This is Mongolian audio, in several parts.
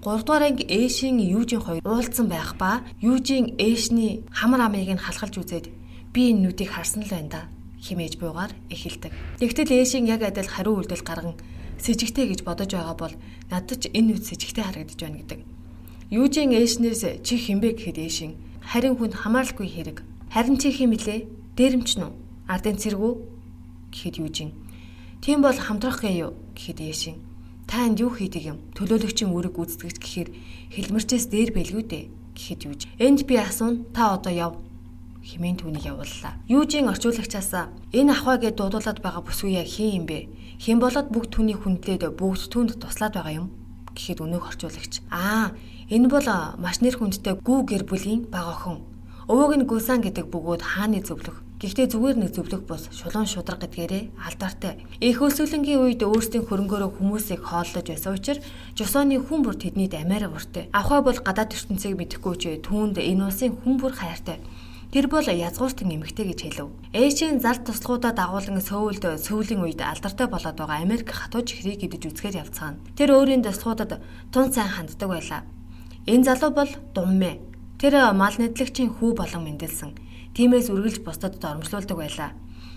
3 дугаар анги Эшийн Южин хоёр уулзсан байх ба Южин Эшний хамар амыг нь халахалж үзээд би энэ нүдийг харсан л байна да хэмээж буйгаар эхэлдэг. Тэгтэл Эшийн яг адил хариу үйлдэл гарган сэжигтэй гэж бодож байгаа бол надад ч энэ нүд сэжигтэй харагдаж байна гэдэг. Южин Эшнээс чи хинбэ гэхэд Эшийн харин хүнд хамааралгүй хэрэг. Харин чи хэм билээ? Дээрэмч нү? Ардын цэрэг үү? Гэхэд Южин тийм бол хамтрах гээ юу гэхэд Эшийн та энд юу хийдэг юм? Төлөөлөгчийн үүрэг гүйцэтгэгч гэхээр хэлмэрчээс дээр байлгүй дээ гэхэд Южин энд би асуун та одоо яв хэмээн түүнийг явууллаа. Южин орчуулагчаас энэ ахвай гэд дуудуулаад байгаа бүсгүй яг хин юм бэ? Хэн болоод бүгд түүнийг хүндлээд бүгд түүнд туслаад байгаа юм гэхэд өнөөх орчуулагч энэ бол маш нэр хүндтэй гүү гэр бүлийн бага охин. Өвөөг нь Гүсэн гэдэг бөгөөд хааны зөвлөх. Гэхдээ зүгээр нэг зөвлөх бус шулуун шудраг гэдгээрээ алдартай. Их өсвөлөнгийн үед өөрсдийн хөрөнгөөрөө хүмүүсийг хооллож байсан учраас Жосооны хүн бүр тэднийд амиараа бүртээ. Авхай бол гадаад ертөнцийг мэдэхгүй ч түүнд энэ улсын хүн бүр хайртай. Тэр бол язгууртан эмэгтэй гэж хэлв. Эшийн зард туслахуудаа дагуулan Сөүлд сүүлийн үед алдартай болоод байгаа Америк хатуу чихрийг идэж үзэхээр явцгаана. Тэр өөрийн туслахуудад тун сайн ханддаг байлаа. Энэ залуу бол Думмэ. Тэр мал нэдлэгчийн хүү болон мэндэлсэн. Тиймээс үргэлж бусдад дормжлуулдаг байлаа.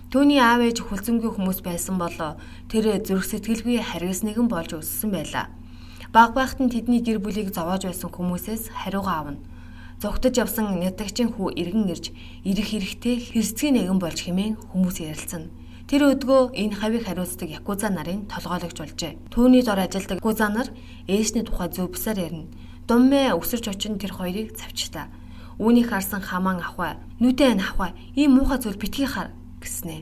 Түүний аав ээж хүлцэнгийн хүмүүс байсан бол тэр зүрх сэтгэлгүй харгас нэгэн болж өссөн байлаа. Баг багт нь тэдний гэр бүлийг зовоож байсан хүмүүсээс хариугаа авна. Зогтож явсан нэдлэгчийн хүү иргэн ирж ирэх хэрэгтэй хэрцгий нэгэн болж хэмээн хүмүүс ярилцсан. Тэр өдгөө энэ хавийг хариуцдаг якуза нарын толгойлогч болжээ. Түүний дор ажилдаг якуза нар Эшний тухай зөв бусаар ярина. Думмэ өсөрч очин тэр хоёрыг завчлаа. Үүнийг харсан хамаан ахвай нүдэн ахвай ийм муухай зүйл битгий хар гэснэ.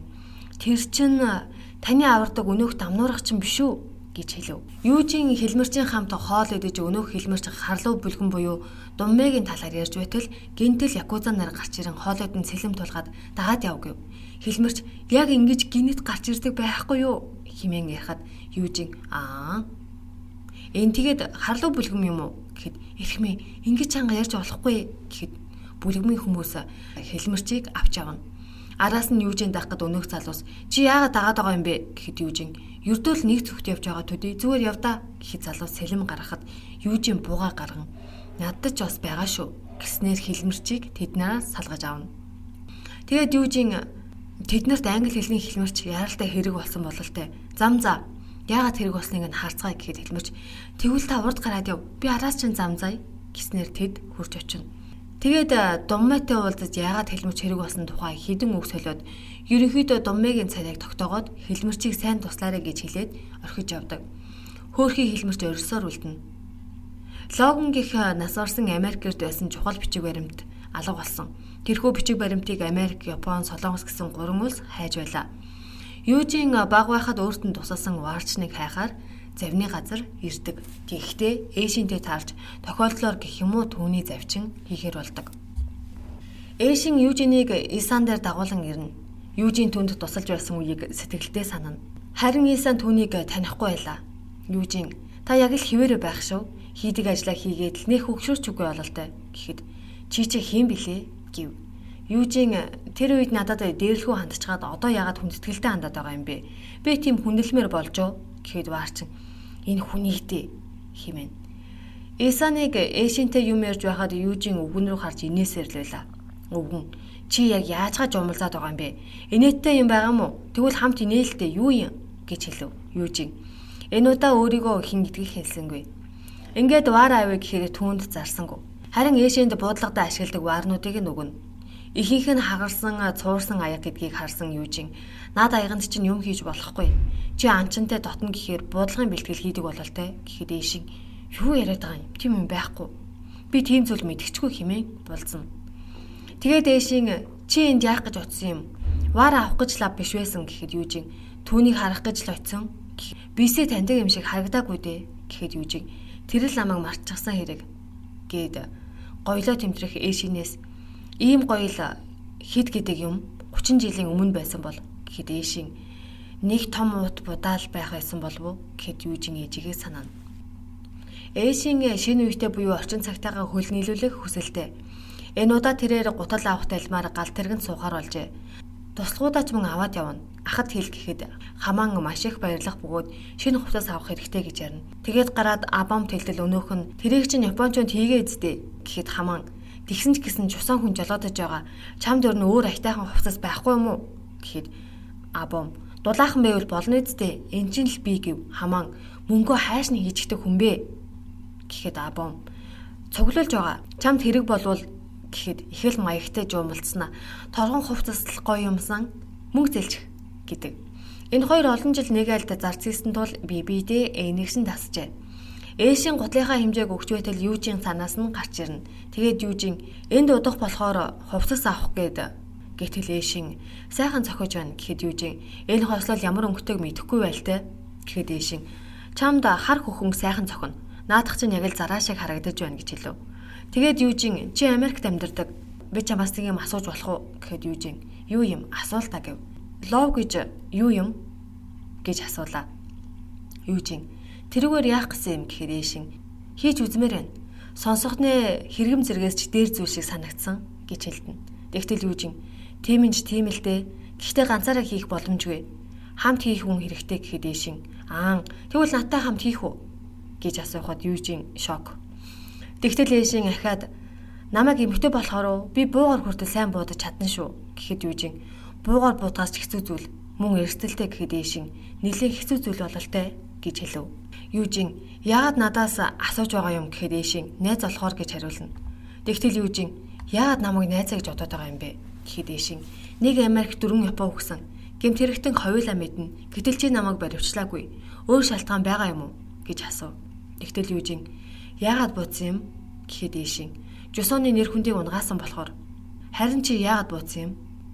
Тэр чин таны авардаг өнөөх дамнуурах чинь биш үү гэж хэлв. Юужийн хэлмэрчийн хамт хоол идэж өнөөх хэлмэрч харлуу бүлгэн буюу Думмэгийн талаар ярьж байтал гинтэл якуза нар гарч ирэн хоолойд нь сэлэм тулгаад дагаад яв гэв. Хэлмэрч яг ингэж гинэт гарч ирдэг байхгүй юу хэмээн ярихад Юужийн энэ тэгээд харлуу бүлгэм юм уу гэхэд эрхмээ ингэж чанга ярьж болохгүй гэхэд бүлгмийн хүмүүс хэлмэрчийг авч явна. Араас нь Юужийн даах гэд өнөөх залуус чи яагаад дагаад байгаа юм бэ гэхэд Юужийн ердөөл нэг зүгт явж байгаа төдий зүгээр явдаа гэхэд залуус сэлэм гаргахад Юужийн бууга гарган надад ч бас байгаа шүү гэснээр хэлмэрчийг тэднээс салгаж авна. Тэгээд Юужийн тэднэрт англи хэлний хэлмэрч яралтай хэрэг болсон бололтой. Зам за яагаад хэрэг болсныг нь харцгаая гэхэд хэлмэрч тэгвэл та урд гараад яв. Би араас чинь замзай гэснээр тэд хурж очино. Тэгээд Думмэтэй уулзаж яагаад хэлмэрч хэрэг болсон тухай хідэн үг солиод ерөнхийдөө Думмэгийн царайг тогтоогоод хэлмэрчийг сайн туслаарай гэж хэлээд орхиж явдаг. Хөөхий хэлмэрч орилсоор үлдэнэ. Логан гэх нас орсон Америкт байсан чухал бичиг баримт алга болсон. Тэрхүү бичиг баримтыг Америк, Япон, Солонгос гэсэн 3 улс хайж байлаа. Юужийн баг байхад өөрт нь тусалсан варчныг хайхаар завны газар ирдэг. Тэгэхдээ Эшинтэй таарч тохиолдлоор гэх юм уу түүний завчин хийхэр болдог. Эшин Юужинийг Исан дээр дагуулan ирнэ. Юужийн түнд тусалж байсан үеийг сэтгэлдээ санана. Харин Исан түүнийг танихгүй байлаа. Юужийн та яг л хിവэрэ байх шүү. Хийдэг ажлаа хийгээд л нэх өгшөрч үгүй бололтой гэхэд чи хэм блэ гэв. Юужийн тэр үед надад дээрлэхүү хандчихад одоо яагаад хүндэтгэлтэй хандаад байгаа юм бэ? Би тийм хүндэлмээр болжоо гэхэд варчин энэ хүнийхтэй хэмээн. Исаныг Эшинтэй юм ярьж байхад Юужийн өвгөн рүү харж инээсээр л байлаа. Өвгөн чи яг яажгаа жумлаад байгаа юм бэ? Инээдтэй юм байгаа мó? Тэгвэл хамт инээлтэй юу юм гэж хэлв. Юужийн энэ удаа өөрийгөө хин гэдгийг хэлсэнгүй. Ингээд вар авъя гэхээр түүнд зарсангүй. Харин Эшинд буудлагада ашигладаг варнуудыг нь өгнө. Ихийнх нь хагарсан, цуурсан аяг гэдгийг харсан Юужийн наад аяганд чинь юм хийж болохгүй. Чи анчинтай дотно гэхээр буудлагын бэлтгэл хийдэг бололтой гэхэд Эшин юу яриад байгаа юм? Тийм юм байхгүй. Би тийм зүйл мэдчихгүй хэмээн булзна. Тэгээд Эшин чи энд яах гэж утсан юм? Вар авах гэж лав биш байсан гэхэд Юужийн түүнийг харах гэж л очсон. Бисээ таньдаг юм шиг харагдаагүй дээ гэхэд Юужийн тэр л намайг мартчихсан хэрэг гээд гоёлоо тэмдрэх Эшинээс ийм гоёл хэд гэдэг юм 30 жилийн өмнө байсан бол гэхэд Эшин нэг том уут будаал байх байсан болов уу гэхэд Юужийн ээжигээ санана. Эшин шинэ үетэй буюу орчин цагтаагаа хөл нийлүүлэх хүсэлтэй. Энэ удаа тэрээр гутал авах талмаар гал тэргэнд суухаар болжээ. Туслахуудаа ч мөн аваад явна. ахад хэл гэхэд хамаан маш их баярлах бөгөөд шинэ хувцас авах хэрэгтэй гэж ярина. Тэгээд гараад Абомт хэлтэл өнөөх нь тэрийг чинь Япончууд хийгээ эздээ гэхэд хамаан тэгсэн ч гэсэн чусан хүн жолоодож байгаа. Чамд өөр нь өөр аятайхан хувцас байхгүй юм уу гэхэд Абом дулаахан байвал болно эздээ. Энд чинь л би гэв. Хамаан мөнгөө хайшны хийжигдэх хүн бэ гэхэд Абом цуглуулж байгаа. Чамд хэрэг болвол гэхэд их л маягтай жуумалцсана. Торгон хувцас л гоё юмсан мөнгө зэлчих гэдэг. Энэ хоёр олон жил нэг айлд зарц хийсэн тул би биедээ энэгшин тасжээ. Ээшийн гутлынхаа хэмжээг өгч байтал Юужийн санаас нь гарч ирнэ. Тэгээд Юужийн энд удах болохоор хувцас авах гэтэл ээшийн сайхан цохиж байна гэхэд Юужийн энэ хослол ямар өнгөтэйг мэдэхгүй байлтай гэхэд ээшийн чамд хар хөхөн сайхан цохино. Наадах чинь яг л зараа шиг харагдаж байна гэж хэлв. Тэгээд Юужийн чи Америкт амьдардаг. Би чамаас нэг юм асууж болох уу гэхэд Юужийн юу юм асуул та гэв. Лов гэж юу юм гэж асуулаа. Юужийн тэрүүгээр яах гэсэн юм гэхээр ээшин хийж үзмээр байна. Сонсохны хэрэгэм зэрэгээс ч дээр зүйл шиг санагдсан гэж хэлдэнэ. Тэгтэл Юужийн тийм л дээ. Гэхдээ ганцаараа хийх боломжгүй. Хамт хийх хүн хэрэгтэй гэхэд ээшин тэгвэл надтай хамт хийх үү гэж асуухад Юужийн шок. Тэгтэл ээшин ахаад намайг эмэгтэй болохоор би буугаар хүртэл сайн буудаж чадна шүү гэхэд Юужийн буугаар буудгаас ч хэцүү зүйл мөн эрсдэлтэй гэхэд ээшин нэлээд хэцүү зүйл бололтой гэж хэлв. Юужийн яагаад надаас асууж байгаа юм гэхэд ээшин найз болохоор гэж хариулна. Тэгтэл Юужийн яагаад намайг найзаа гэж бодоод байгаа юм бэ гэхэд ээшин нэг Америк 4 Япон өгсөн. Гэмт хэрэгтэн хоёулаа мэднэ. Гэтэл чи намайг баривчлаагүй. Өөр шалтгаан байгаа юм уу гэж асуув. Тэгтэл Юужийн яагаад буудсан юм гэхэд ээшин Жусоны нэр хүндийг унгаасан болохоор. Харин чи яагаад буудсан юм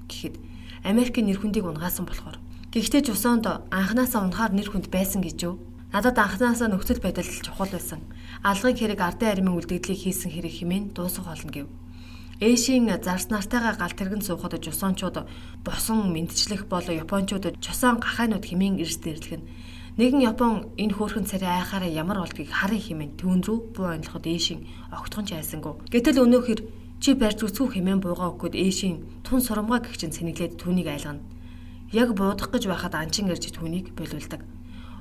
гэхэд Америкийн нэр хүндийг унгаасан болохоор. Гэхдээ Жусонд анханасаа унахаар нэр хүнд байсан гэж юу? Надад анханасаа нөхцөл байдал чухал байсан. Алгын хэрэг ардын армийн үлдэгдлийг хийсэн хэрэг хэмээн дуусах болно гэв. Ээшийн зарц нартайгаа галт тэргэн суухад Жусончууд босон мэдчлэх болоо Япончуудад Жусон гахайнууд хэмээн ирс дэрлэх нь. Нэгэн Япон энэ хөөрхөн царай айхаараа ямар болдгийг харин хэмээн түүн рүү буу онлоход ээшийн огтхон ч айсангүй. Гэтэл өнөөхөр чи барьж үсгүй хэмээн буугаа өгөхөд ээшийн тун сурамгаа гэгчин цэнэглээд түүнийг айлгана. Яг буудах гэж байхад анчин ирж түүнийг болиулдаг.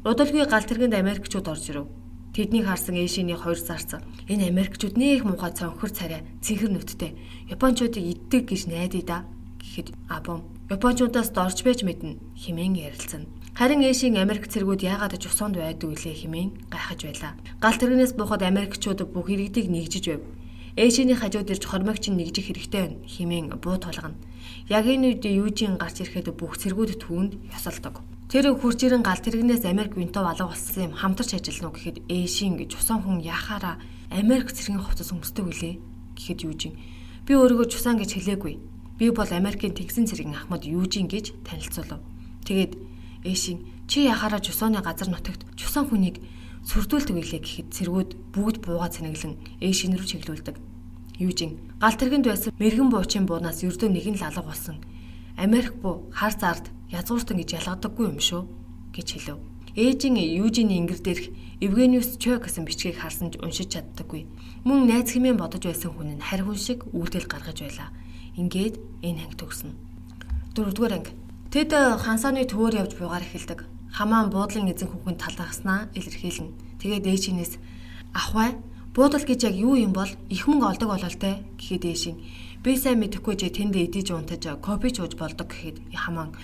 Удалгүй галт тэргэнд Америкчууд орж ирэв. Тэднийг харсан ээшиний хоёр зарц энэ Америкчууд нэх муухай цонхор царай цэнхэр нүдтэй Япончуудыг иддэг гэж найдаа да гэхэд Абом Япончуудаас дорж байж мэднэ хэмээн ярилцсан. Харин ээшийн Америк цэргүүд яагаад Жусонд байдгүй лээ хэмээн гайхаж байлаа. Галт тэргнээс буухад Америкчууд бүх иргэдийг нэгжиж байв. Ээшиний хажууд ирж хормогч нэгжих хэрэгтэй байна хэмээн буу тулгана. Яг энэ үед Юужийн гарч ирэхэд бүх цэргүүд түүнд ёсолдог. Тэр хурж ирэн галт тэргнээс Америк винтов алга болсон юм хамтарч ажиллана уу гэхэд ээшийн Жусон хүн яхаараа Америк цэргийн хувцас өмсдөг үлээ гэхэд Юужийн би өөрийгөө Жусан гэж хэлээгүй. Би бол Америкийн тэгсэн цэргийн ахмад Юужийн гэж танилцуулав. Тэгээд ээшийн чи яхаараа Жусоны газар нутагт Жусан хүнийг сүрдүүлдэг билээ гэхэд цэргүүд бүгд бууга цэнэглэн ээшин рүү чиглүүлдэг. Юужийн галт тэргэнд байсан мэрэгэн буучийн буунаас ердөө нэг нь л алга болсон. Америк буу хар зард язгууртан гэж ялгадаггүй юм шүү гэж хэлв. Ээжийн Юужиний ингэр дээрх Евгениус Чо гэсэн бичгийг харсан ч уншиж чаддаггүй. Мөн найз хэмээн бодож байсан хүн нь харь хүн шиг үйлдэл гаргаж байлаа. Ингээд энэ анги төгснө. 4-р анги. Тэд хансааны төвөөр явж буугаар эхэлдэг. Хамаан буудлын эзэн хүүхэнд талархснаа илэрхийлнэ. Тэгээд ээжинээс ахвай буудал гэж яг юу юм бол их мөнгө олдог бололтой гэхэд ээшин би сайн мэдэхгүй ч тэнд идэж унтаж кофе ч ууж болдог гэхэд хамаан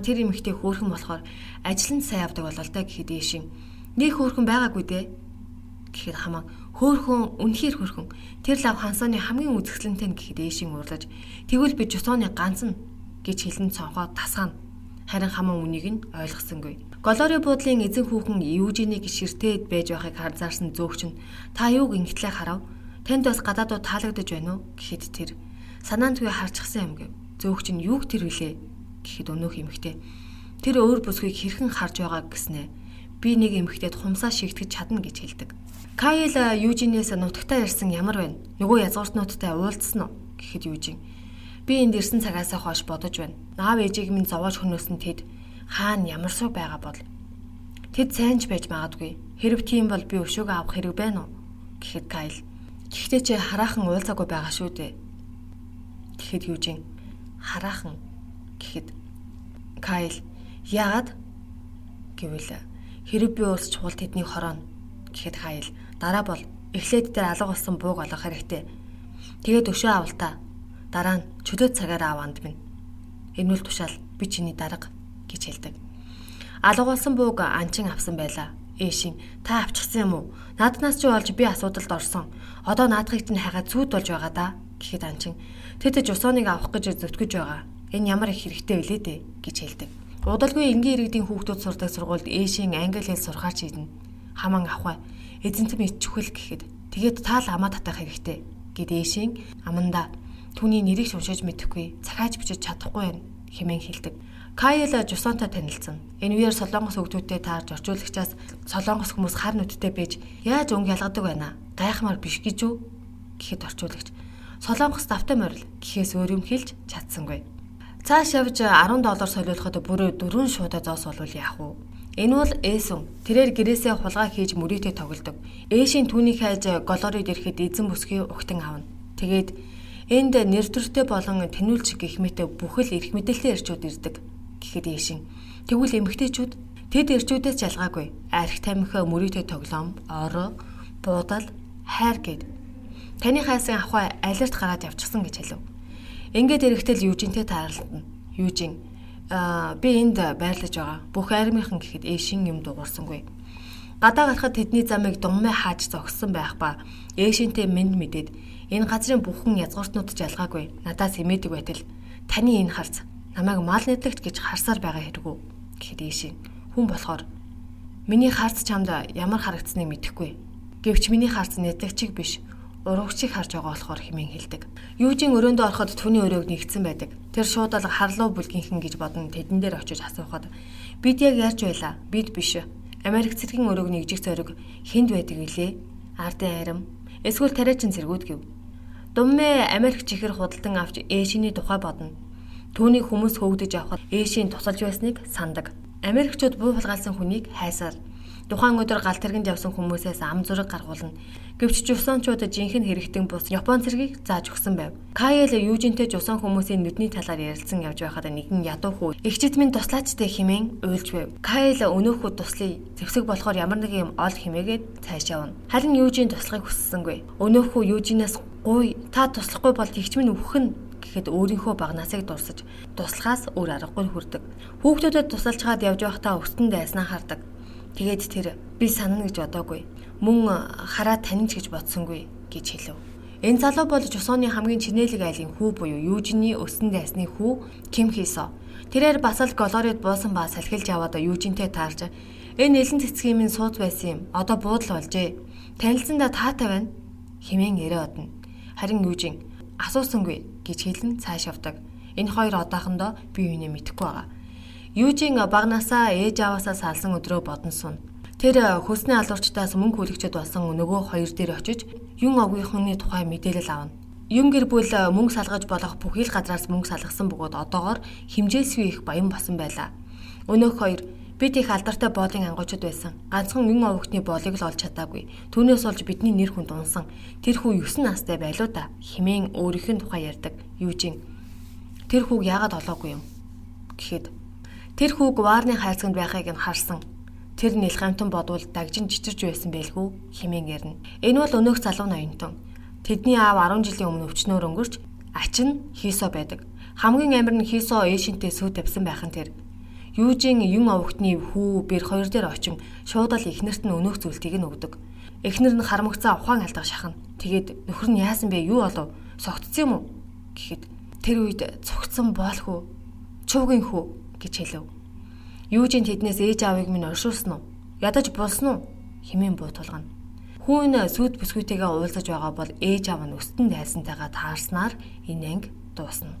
тэр эмэгтэй хөөрхөн болохоор ажил нь сайн явдаг бололтой гэхэд ээшин нэг хөөрхөн байгаагүй дээ гэхэд хамаан хөөрхөн үнэхээр хөөрхөн тэр лав хансааны хамгийн үзэсгэлэнтэй гэхэд ээшин уурлаж тэгвэл би Жусоны ганц нь гэж хэлэн цонхоо тасгана. Харин хамаан үнийг нь ойлгосонгүй. Голори буудлын эзэн хүүхэн Юужинийг ширтээд байж байхыг харзаарсан зөөгч нь та юуг ингэтлээ харав? Танд бас гадаадууд таалагдаж байна уу гэхэд тэр санаандгүй харчихсан юм гэв. Зөөгч нь юуг тэр вүлээ гэхэд өнөөх эмэгтэй тэр өөр бүсгүйг хэрхэн харж байгаа гэснэ. Би нэг эмэгтэйд хумсаа шигтгэж чадна гэж хэлдэг. Кайл Юужинээс нутагтаа ирсэн ямар байна? Нөгөө язгууртнуудтай уулзсан уу гэхэд Юужин би энд ирсэн цагаасаа хойш бодож байна. Аав ээжийг минь зовоож хөнөөсөн тэд хаана ямар суу байгаа бол тэд сайн ч байж магадгүй. Хэрв тийм бол би өшөөг авах хэрэг байна уу гэхэд Кайл гэхдээ чи хараахан уулзаагүй байгаа шүү дээ. Тэгэхэд Юужин хараахан гэхэд Кайл яагаад гэвэл хэрэг би уурс чухал тэдний хорооно гэхэд Кайл дараа бол эхлээд дээр алга болсон бууг олох хэрэгтэй. Тэгээд өшөө авалтаа. Дараа нь чөлөө цагаараа аванд минь. Энэ үл тушаал би чиний дарга гэж хэлдэг. Алга болсон бууг анчин авсан байлаа. Ээшин та авчихсан юм уу? Нааднаас ч болж би асуудалд орсон. Одоо наадхыг чинь хайгаад зүйд болж байгаа да гэхэд анчин тэд жусоныг авах гэж зүтгэж байгаа. Энэ ямар их хэрэгтэй вэ дээ гэж хэлдэг. Удалгүй энгийн иргэдийн хүүхдүүд сурдаг сургуульд ээшийн англи хэл сурахаар шийднэ. Хамаан авах эзэнтэм ичхүүл гэхэд тэгээд таал амаа татах хэрэгтэй гэд ээшийн аманда түүний нэрийг уншиж мэдэхгүй захиаж бичиж чадахгүй байна хэмээн хэлдэг. Кайл жусонтой танилцсан. Энэ үеэр солонгос хөгтүүтэй таарж орчуулагчаас солонгос хүмүүс хар нүдтэй байж яаж өнгө ялгадаг байна? Гайхмаар биш гэж үү? Гэхэд орчуулагч солонгос давтай морил гэхээс өөр юм хэлж чадсангүй. Цааш явж $10 солиулахад бүр 4 шуудаа зоос болвол яах вэ? Энэ бол Эсүн. Тэрээр гэрээсээ хулгай хийж мөрийтэй тоглодог. Ээшийн түүнийг хайж голорид ирэхэд эзэн бүсгүй угтан авна. Тэгээд энд нэр төртэй болон тэнүүлч гэх мэт бүхэл эрх мэдэлтэй эрчүүд ирдэг. Гэхэд ээшин тэгвэл эмэгтэйчүүд тэд эрчүүдээс ялгаагүй арх тамхи мөрийтэй тоглоом, ороо, буудал, хайр гэд таны хайсан ахуй алерт гараад явчихсан гэж хэлв. Ингээд эрэхтэл Южинтэй таарлана. Южин би энд байрлаж байгаа. Бүх армийнхан гэхэд ээшин юм дуурсангүй. Гадаа гарахад тэдний замыг дунмаа хааж зогссон байх ба ээшинтэй мэд мэдээд энэ газрын бүхэн язгууртнууд жалгаагүй надаас имээдэг байтал таны энэ харц намайг мал нэдэгт гэж харсаар байгаа хэрэггүй гэхэд ээшин хүн болохоор миний харц чамд ямар харагдсныг мэдэхгүй. Гэвч миний харц нэдэгчиг биш урагчийг харж байгаа болохоор хэмээн хэлдэг. Юужийн өрөөндөө ороход түүний өрөөг нэгдсэн байдаг. Тэр шууд л харлуу бүлгийнхэн гэж бодон тэдэн дээр очиж асуухад бид яг ярьж байла. Бид биш. Америк цэргийн өрөөг нэгжих зориг хэнд байдаг вүлээ? Ардын айрам. Эсвэл тариачин цэргүүд гэв. Думмэ Америк чихэр худалдан авч ээшиний тухай бодно. Түүнийг хүмүүс хөвгдөж авахд ээшийн тусалж байсныг сандаг. Америкчууд буу хулгайлсан хүнийг хайсаар тухайн өдөр гал тэргэнд явсан хүмүүсээс ам зураг гаргуулна. Гэвч жусончууд жинхэнэ хэрэгтэн бус Япон цэргийг зааж өгсөн байв. Кайл Южинтэй жусон хүмүүсийн нүдний талаар ярилцсан явж байхад нэгэн ядуу хүү эгчид минь туслаачтай хэмээн уйлж байв. Кайл өнөөхөө туслая. Зэвсэг болохоор ямар нэг юм ол хэмээгээд цааш явна. Харин Южин туслахыг хүссэнгүй. Өнөөхөө Южинаас "Гуй, та туслахгүй бол эгч минь үхэн" гэхэд өөрийнхөө багнасыг дурсаж туслахаас өөр аргагүй хүрдэг. Хүүхдүүдэд тусалж хаад явж байхдаа өстөнд дайснаа хардаг. Тэгээд тэр би санана гэж бодоогүй. Мөн хараад таньж гэж бодсонгүй гэж хэлв. Энэ залуу бол Жусоны хамгийн чинэлэг айлын хүү буюу Южиний өстөнд дайсны хүү Ким Хисо. Тэрээр бас л голорид буусан ба салхилж аваад Южинтэй таарж энэ нэлен цэцгийн минь сууд байсан юм. Одоо буудал болжээ. Танилцсандаа таатай байна хэмээн яриа одно. Харин Южин асуусангүй гэж хэлэн цааш явдаг. Энэ хоёр одоохондоо бие биенээ мэдэхгүй байгаа. Южин багнасаа ээж аваасаа салсан өдрөө бодон сун. Тэр хөлсний алуурчдаас мөнгө хүлэгчэд болсон нөгөө хоёр дээр очиж юн овгийнхны тухай мэдээлэл авна. Юм гэр бүл мөнгө салгаж болох бүхий л газраас мөнгө салгасан бөгөөд одоогоор хэмжээсгүй их баян болсон байлаа. Өнөөх хоёр бид их алдартай боолын ангуучид байсан. Ганцхан юн овгтны боолыг л олж чадаагүй. Түүнээс олж бидний нэр хүнд унсан. Тэр хүү 9 настай байлуу да хэмээн өөрийнх нь тухай ярьдаг. Южин тэр хүүг яагаад олоогүй юм гэхэд тэр хүүг Варны хайрцагт байхыг нь харсан. Тэр нэлхамтан бодвол дагжин чичирж байсан байлгүй хэмээн ярина. Энэ бол өнөөх залуу ноёнтон. Тэдний аав 10 жилийн өмнө өвчнөөр өнгөрч ачин Хисо байдаг. Хамгийн амар нь Хисо ээшинтэй сүү тавьсан байхын тэр. Южин юн овогтны хүү бэр хоёр дээр очин шууд л эхнэрт нь өнөөх зүйлтийг нь өгдөг. Эхнэр нь харамгцаа ухаан алдах шахна. Тэгээд нөхөр нь яасан бэ? Юу болов? Согтсон юм уу? Гэхэд тэр үед цогцсон боолхүү. Чуугийн хүү гэж хэлв. Юужин тэднээс ээж аавыг минь оршуулсан уу? Ядаж булсан уу? Хэмээн буутулгана. Хүүн сүд бүсгүйтэйгээ уулзаж байгаа бол ээж аав нь өстөн дайсантайгаа таарснаар энэ анги дуусна.